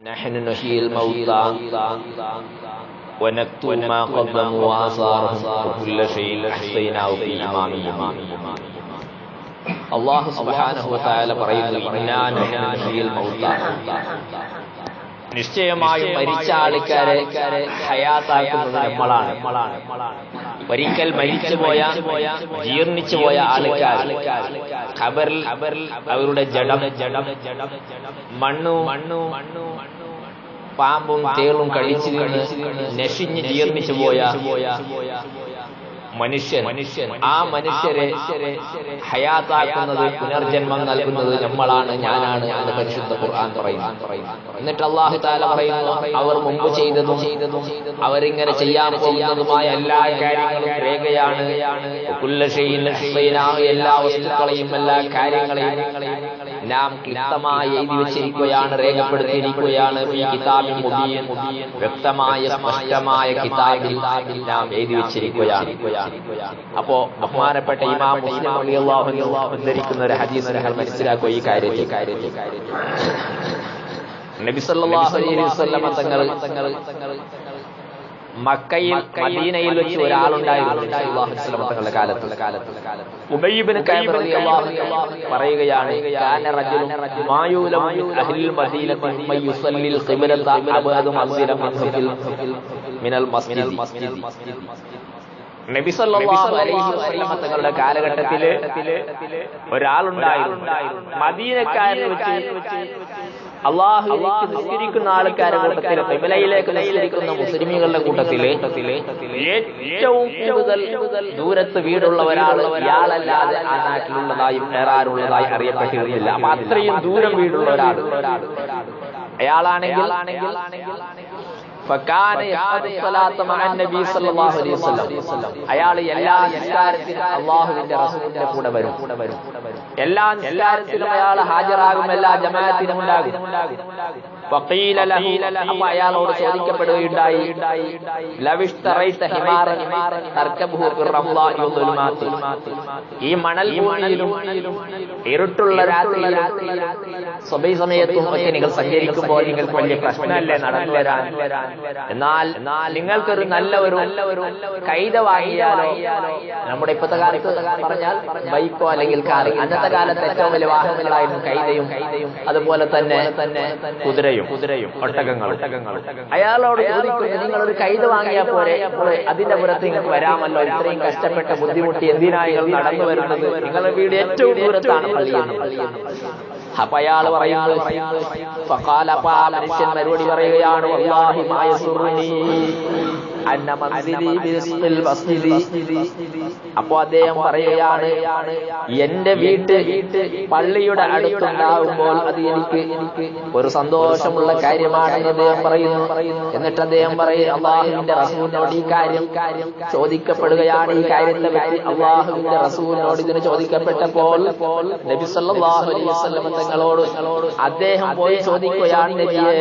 نحن نحيي الموتى ونكتب ما قدموا وآثارهم وكل شيء أحصيناه في إمام مبين. അല്ലാഹു സുബ്ഹാനഹു വ തആല പറയുന്നു, ഇന്നാ നഹ്നു നുഹ്യിൽ മൗതാ, നിശ്ചയമായും മരിച്ച ആൾക്കാരെ ഹയാത്താക്കുന്നത് നമ്മളാണ്. ഒരിക്കൽ മരിച്ചുപോയ ജീർണിച്ചുപോയ ആൾക്കാർ ഖബറിൽ അവരുടെ ജഡം മണ്ണു പാമ്പും തേളും കഴിച്ചു നശിഞ്ഞ് ജീർണിച്ചു പോയ മനുഷ്യൻ, ആ മനുഷ്യരെ ഹയാത്താക്കുന്നത്, പുനർജന്മം നൽകുന്നത് നമ്മളാണ്, ഞാനാണ് എന്ന് പരിശുദ്ധ ഖുർആൻ പറയുന്നു. എന്നിട്ട് അല്ലാഹു തആല പറയുന്നു, അവർ മുമ്പ് ചെയ്തതും അവരിങ്ങനെ ചെയ്യാൻ പോകുന്നതുമായ എല്ലാ കാര്യങ്ങളും രേഖയാണ്. കുല്ല ഷൈഇൻ അഹ്സൈനാഹു, എല്ലാ വസ്തുക്കളെയും എല്ലാ കാര്യങ്ങളെയും നാം കൃത്യമായി എഴുതി വെച്ചിരിക്കുകയാണ്, രേഖപ്പെടുത്തിയിരിക്കുകയാണ്. ഈ കിതാബിൽ മുബീൻ, വ്യക്തമായ സ്പഷ്ടമായ കിതാബിൽ നാം എഴുതി വെച്ചിരിക്കുകയാണ്. അപ്പോ ബഹുമാനപ്പെട്ട ഇമാം മുസ്ലിം റളിയല്ലാഹു അൻഹു ഉദ്ധരിക്കുന്ന ഒരു ഹദീസ് നിങ്ങൾ മനസ്സിലാക്കുക. ഈ കാര്യത്തിൽ നബി സല്ലല്ലാഹു അലൈഹി വസല്ലം തങ്ങൾ മക്കയിൽ മദീനയിൽ വെച്ച് ഒരാളുണ്ടായിരുന്നു സല്ലല്ലാഹു അലൈഹി വസല്ലം തങ്ങളുടെ കാലത്ത്. ഉബയ്യ് ഇബ്നു കഅബ് റളിയല്ലാഹു അൻഹു പറയുകയാണ്, കാന റജുലുൻ മായൂലം മിൻ അഹ്ലിൽ മദീനത്തി മയുസല്ലിൽ ഖിബ്ലത അബഅദു മൻസിലൻ മിനൽ മസ്ജിദ്. നബി സല്ലല്ലാഹു അലൈഹി വസല്ലം തങ്ങളുടെ കാലഘട്ടത്തില് ഒരാളുണ്ടായിരുന്നു മദീനക്കാരിൽ വെച്ച് അല്ലാഹുവിലേക്ക് നിസ്കരിക്കുന്ന ആൾക്കാരുടെ കൂട്ടത്തില്, ഖിബ്ലയിലേക്ക് നിസ്കരിക്കുന്ന മുസ്ലിമീങ്ങളുടെ കൂട്ടത്തില് ഏറ്റവും കൂടുതൽ ദൂരത്ത് വീടുള്ള ഒരാൾ ഇയാളല്ലാതെ ആ നാട്ടിലുള്ളതായും വേറെ ആരുള്ളതായി അറിയപ്പെട്ടിരുന്നില്ല. അപ്പൊ അത്രയും ദൂരം വീടുള്ള ഒരാൾ അയാളാണെങ്കിൽ അയാൾ എല്ലാ നിസ്കാരത്തിലും അല്ലാഹുവിന്റെ റസൂലിന്റെ കൂടെ വരും. എല്ലാ നിസ്കാരത്തിലും അയാൾ ഹാജരാകും, എല്ലാ ജമാഅത്തിനും ഉണ്ടാകും. അപ്പൊ അയാളോട് ചോദിക്കപ്പെടുകയുണ്ടായി, ഈ മണൽ ഭൂമിയിലും ഇരുട്ടുള്ള രാത്രിയിലും സുബഹി സമയത്തും ഒക്കെ നിങ്ങൾ സഞ്ചരിക്കുമ്പോൾ നിങ്ങൾക്ക് വലിയ പ്രശ്നമല്ലേ നടന്നു വരാൻ? എന്നാൽ നിങ്ങൾക്കൊരു നല്ല ഒരു കൈത വാങ്ങിയാലോ? നമ്മുടെ ഇപ്പോഴത്തെ കാലത്ത് പറഞ്ഞാൽ ബൈക്കോ അല്ലെങ്കിൽ കാർ. അന്നത്തെ കാലത്ത് ഏറ്റവും വലിയ വാഹനങ്ങളായിരുന്നു കൈതയും അതുപോലെ തന്നെ കുതിരയും ഒട്ടകങ്ങളും. അയാളോട് ചോദിക്കുന്നു, നിങ്ങളൊരു കൈത വാങ്ങിയാൽ പോരെ, അതിന്റെ പുറത്ത് നിങ്ങൾക്ക് വരാമല്ലോ, ഇത്രയും കഷ്ടപ്പെട്ട ബുദ്ധിമുട്ടി എന്തിനായി നടന്നു വരുന്നത്? നിങ്ങളുടെ വീട് ഏറ്റവും ദൂരത്താണ് പള്ളിയെന്ന്. അപ്പൊ അയാൾ പറയുന്നത്, മനുഷ്യൻ മറുപടി പറയുകയാണ്, വല്ലാഹി മാ യസുറുനി അന്ന മൻസിലി ബിസ്മിൽ മസ്ജിദി. അപ്പൊ അദ്ദേഹം പറയുകയാണ്, എന്റെ വീട്ട് പള്ളിയുടെ അടുത്തുണ്ടാകുമ്പോൾ അത് എനിക്ക് ഒരു സന്തോഷമുള്ള കാര്യമാണെന്ന് അദ്ദേഹം പറയുന്നു. എന്നിട്ട് അദ്ദേഹം പറയും, അല്ലാഹുവിന്റെ റസൂലിനോട് ഈ കാര്യം ചോദിക്കപ്പെടുകയാണ്. ഈ കാര്യത്തെ പറ്റി അല്ലാഹുവിന്റെ റസൂലിനോട് ഇതിന് ചോദിക്കപ്പെട്ടപ്പോൾ നബി സല്ലല്ലാഹു അലൈഹി വസല്ലം തങ്ങളോട് അദ്ദേഹം പോയി ചോദിക്കുകയാണ്, നബിയേ,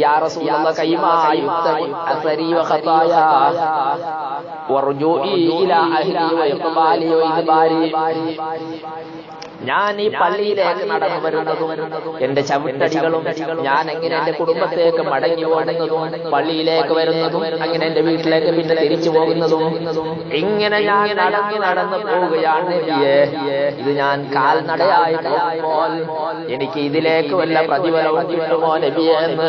യാ റസൂലല്ലാഹ്, കൈമാ യുക്തബു അസരി വ ഖതായാ വറുജൂഇ ഇലാ അഹ്ലി വ ഇഖ്ബാലി വ ഇദ്ബാരി. ഞാൻ ഈ പള്ളിയിലേക്ക് നടന്നു വരുന്നതും എന്റെ ചവിട്ടടികളും, ഞാൻ എങ്ങനെ എന്റെ കുടുംബത്തേക്ക് മടങ്ങി പോകുന്നതും, പള്ളിയിലേക്ക് വരുന്നതും, അങ്ങനെ എന്റെ വീട്ടിലേക്ക് പിന്നെ തിരിച്ചു പോകുന്നതും, ഇങ്ങനെ ഞാൻ നടന്നു പോവുകയാണ്. ഇത് ഞാൻ കാൽനടയായി പോകുമ്പോൾ എനിക്ക് ഇതിലേക്ക് വല്ല പ്രതിഫലവും കിട്ടുമോ നബിയേ എന്ന്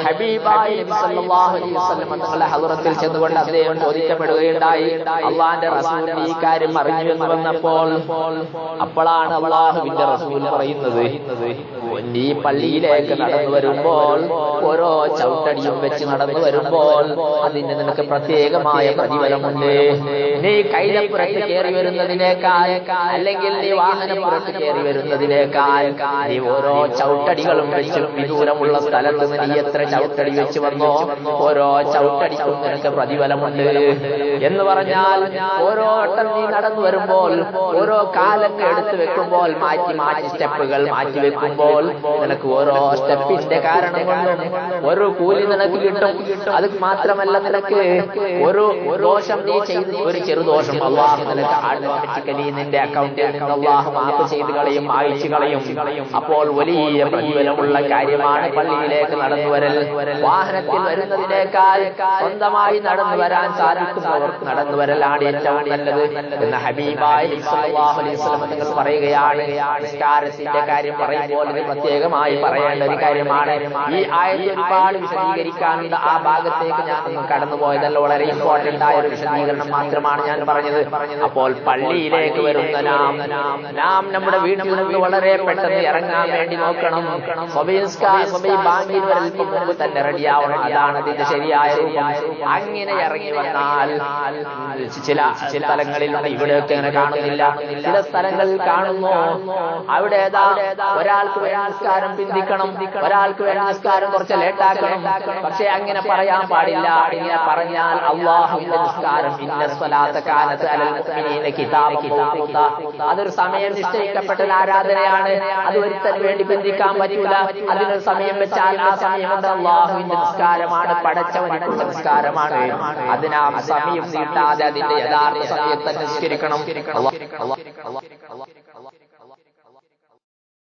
ഹബീബായി നബി സല്ലല്ലാഹു അലൈഹി വസല്ലം തങ്ങളുടെ ഹദ്റത്തിൽ ചെന്നുകൊണ്ട് അദ്ദേഹം ചോദിക്കപ്പെടുകയുണ്ടായി. അല്ലാഹുവിന്റെ റസൂൽ ഈ കാര്യം അറിഞ്ഞു എന്ന് വന്നപ്പോൾ അപ്പോഴാണ് അല്ലാഹുവിന്റെ റസൂൽ പറയുന്നത്, നീ പള്ളിയിലേക്ക് നടന്നു വരുമ്പോൾ, ഓരോ ചവിട്ടടിയും വെച്ച് നടന്നു വരുമ്പോൾ അതിന് നിനക്ക് പ്രത്യേകമായ പ്രതിഫലമുണ്ട്. നീ കൈലപ്പുറത്ത് കയറി വരുന്നതിനേക്കാൾ, അല്ലെങ്കിൽ നീ വാഹനപ്പുറത്ത് കയറി വരുന്നതിനേക്കാൾ, നീ ഓരോ ചവിട്ടടികളും വെച്ച് വിദൂരമുള്ള സ്ഥലത്ത് നിന്ന് നീ എത്ര ചവിട്ടടി വെച്ച് വന്നോ, ഓരോ ചവിട്ടടിക്കും നിനക്ക് പ്രതിഫലമുണ്ട് എന്ന് പറഞ്ഞാൽ, ഓരോ വട്ടം നീ നടന്നു വരുമ്പോൾ, ഓരോ കാലൊക്കെ എടുത്തു വെക്കുമ്പോൾ വെക്കുമ്പോൾ മാറ്റി സ്റ്റെപ്പുകൾ മാറ്റി വെക്കുമ്പോൾ നിനക്ക് ഓരോ സ്റ്റെപ്പിന്റെ കാരണം കൊണ്ടും ഒരു കൂലി നിനക്ക് കിട്ടും. അത് മാത്രമല്ല, നിനക്ക് ഒരു ദോഷം നീ ചെയ്ത് ഒരു ചെറുദോഷം അള്ളാഹു നിനക്ക് ഓട്ടോമാറ്റിക്കലി നിന്റെ അക്കൗണ്ടിൽ നിന്ന് അള്ളാഹു മാപ്പ് ചെയ്ത് കളയും, അയച്ചു കളയും. അപ്പോൾ വലിയ പ്രതിഫലമുള്ള കാര്യമാണ് പള്ളിയിലേക്ക് നടന്നു വരൽ. വാഹനത്തിൽ വരുന്നതിനേക്കാൾ സ്വന്തമായി നടന്നു വരാൻ സാധിക്കുന്നവർക്ക് നടന്നു വരലാണ് ഏറ്റവും നല്ലത് എന്ന ഹബീബായി സല്ലല്ലാഹു അലൈഹി വസല്ലം നിങ്ങൾ പറയുകയാണ്. നിസ്കാരത്തിന്റെ കാര്യം പറയുമ്പോൾ ഇത് പ്രത്യേകമായി പറയേണ്ട ഒരു കാര്യമാണ്. ഈ ആയത്ത് ഒരുപാട് വിശദീകരിക്കാനുണ്ട്. ആ ഭാഗത്തേക്ക് ഞാൻ കടന്നുപോയതല്ല. വളരെ ഇമ്പോർട്ടന്റ് ആയ ഒരു വിശദീകരണം മാത്രമാണ് ഞാൻ പറഞ്ഞത്. അപ്പോൾ പള്ളിയിലേക്ക് വരുന്ന നാം നമ്മുടെ വീട്ടിൽ നിന്ന് വളരെ പെട്ടെന്ന് ഇറങ്ങാൻ വേണ്ടി നോക്കണം. ബാങ്കിൽ വരൽപ്പം മുമ്പ് തന്നെ റെഡിയാവണം. അതാണ് അതിന്റെ ശരിയായ രൂപം. അങ്ങനെ ഇറങ്ങി വന്നാൽ ചില സ്ഥലങ്ങളിലുണ്ട്, ഇവിടെയൊക്കെ അങ്ങനെ കാണുന്നില്ല. ചില സ്ഥലങ്ങളിൽ കാണുന്നു, അവിടെ ഒരാൾക്ക് വേണ്ട നിസ്കാരം പിന്തിക്കണം, ഒരാൾക്ക് വേണ്ട നിസ്കാരം കുറച്ച് ലേറ്റാക്കണം. പക്ഷെ അങ്ങനെ പറയാൻ പാടില്ല. ഇങ്ങനെ പറഞ്ഞാൽ അല്ലാഹുവിന്റെ നിസ്കാരം ഇന്ന സ്വലാത്ത കാനത്ത് അലൽ മുഅ്മിനീന കിതാബൻ മൗഖൂത, അതൊരു സമയം നിശ്ചയിക്കപ്പെട്ട ആരാധനയാണ്. അത് ഒരുത്തന് വേണ്ടി പിന്തിക്കാൻ പറ്റൂല. അതിനൊരു സമയം വെച്ചാൽ ആ സമയം അല്ലാഹുവിന്റെ നിസ്കാരമാണ്, പടച്ചവനുള്ള നിസ്കാരമാണ്. അതിനാ സമയം നീട്ടാതെ അതിന്റെ യഥാർത്ഥ സമയത്ത് നിസ്കരിക്കണം.